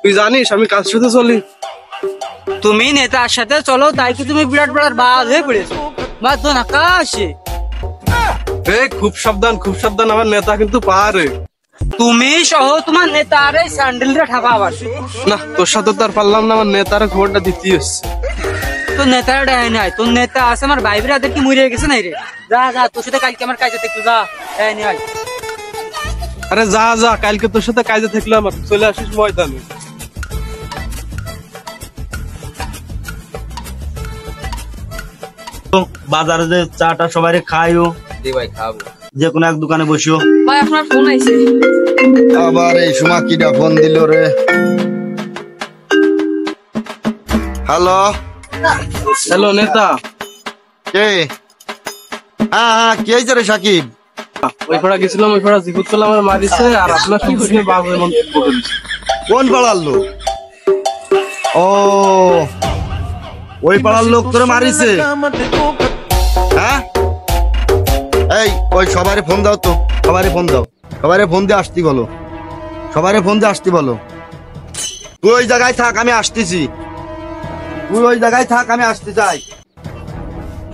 তুই জানিস আমি কার সাথে চলি? তুমি নেতার সাথে চলো তাই কি তুমি বিরাট বিরাট বাজ হয়ে পড়েছো মাধ্যন আকাশে। খুব সাবধান আমার নেতা কিন্তু পারে। তুমি সহ তোমার নেতার এই স্যান্ডেলটা ঠাপাবার। না তোর সাথে তো আর পারলাম না, আমার নেতার খবরটা দিতে হচ্ছে। তোর নেতার ডায় নাই, তোর নেতা আছে আমার ভাই বিরাদের কি মরে গেছে নাই রে। যা যা তোর সাথে কালকে আমার কাজে থাকলো, যা ডায় নাই। আরে যা কালকে তোর সাথে কাজে থাকলে আমার চলে আসিস ময়দানে। বাজারে যে চাটা সবাই খাইও, ভাই খাবো, যে কোনো এক দোকানে বসিও। ভাই আপনার ফোন আইছে। আবার এই সময় কিডা ফোন দিল রে? হ্যালো নেতা। কে? হ্যাঁ কি হয়েছে রে সাকিব? ওই পাড়া গেছিলাম, ওই পাড়া জিকুতলা আমার মারিছে আর আপনার সম্পর্কে বাজে মন্তব্য করেছে। কোন পাড়ার লোক? ও ওই পাড়ার লোক তোরে মারিছে? হ্যাঁ এই ওই সবারে ফোন দাও তো, সবারে ফোন দাও, সবারে ফোন দিয়ে আসতে বলো, সবারে ফোন দিয়ে আসতে বলো। তুই ওই জায়গায় থাক, আমি আসতেছি। তুই ওই জায়গায় থাক, আমি আসতে চাই।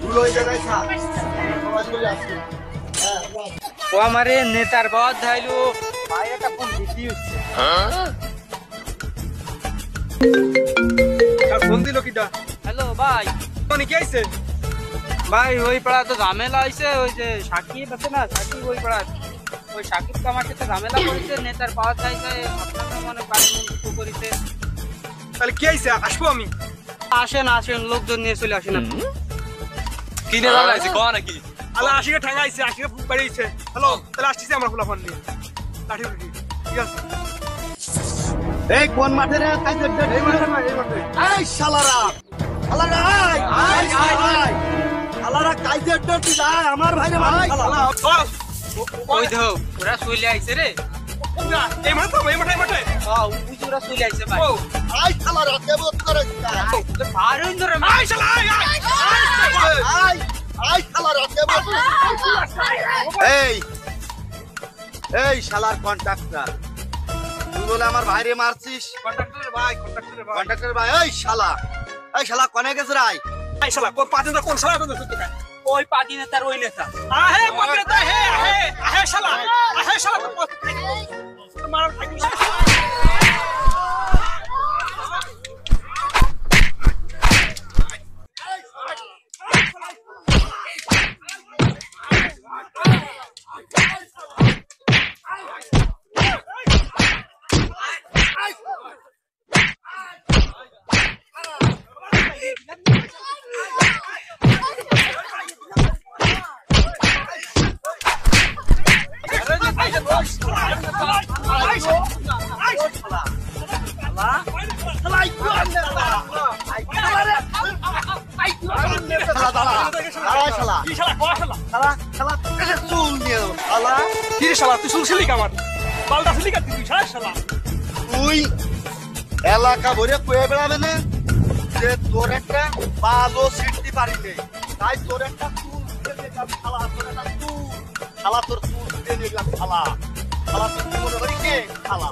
তুই ওই জায়গায় থাক। ও আমারে নেতার বাদ ধাইলো ভাই একটা ফোন দিতে হচ্ছে। ফোন দিল কিটা? হ্যালো ভাই, মানে কি আইছে? ভাই ওই পাড়া তো ঝামেলা হয়েছে, ওই যে সাকিব আছে না, সাকিব ওই পাড়া, ওই সাকিব তো আমার সাথে ঝামেলা করেছে, নেতার পাওয়া চাইছে, আপনার মানে বাড়ি মন্তব্য করেছে। তাহলে কি আইছে? আসবো আমি। আসেন আসেন, লোকজন নিয়ে চলে আসেন আপনি। কিনে দাও আইছে কোয়া নাকি? আলা আশিকে ঠাঙ্গা আইছে, আশিকে বাড়িছে। হ্যালো, তাহলে আসতেছি আমরা ফুলা ফোন নিয়ে। লাঠি লাঠি ঠিক আছে। এই কোন মাঠে রে? এই মাঠে না, এই মাঠে। এই শালারা, শালারা আয় আয় আয়, শালারা কাইজের ডটি যায় আমার ভাইরে মার শালা। ওই ধো ওরা চলে আইছে রে। এই মাঠে তো, এই মাঠে, এই মাঠে। ওই যে ওরা চলে আইছে ভাই। আয় শালারা দেব করে ভারুন ধরে আয় শালা আয় আয়। আয় আয় শালারা দেব। এই এই শালার কন্ট্রাক্টর, তুই বলে আমার ভাইরে মারছিস? কন্ট্রাক্টরের ভাই, কন্ট্রাক্টরের ভাই। কন্ট্রাক্টর ভাই, এই শালা কোনে গেছে রে? আয় শালা কোন পাতেন্দা কোন শালা কোন সুতকা? ওই পার্টি নেতার ওই নেতা। আহে পাতেন্দা হে আহে আহে শালা তো মার থাকি। তুই এলাকা ভরে কয়ে বেড়াবে না যে তোর একটা ভালো সিটটি পারিনি, তাই তোর একটা চুল শালা, তোর একটা চুল শালা, তোর চুল দিয়ে নিলাম শালা, শালা তুই মনে করি কে শালা?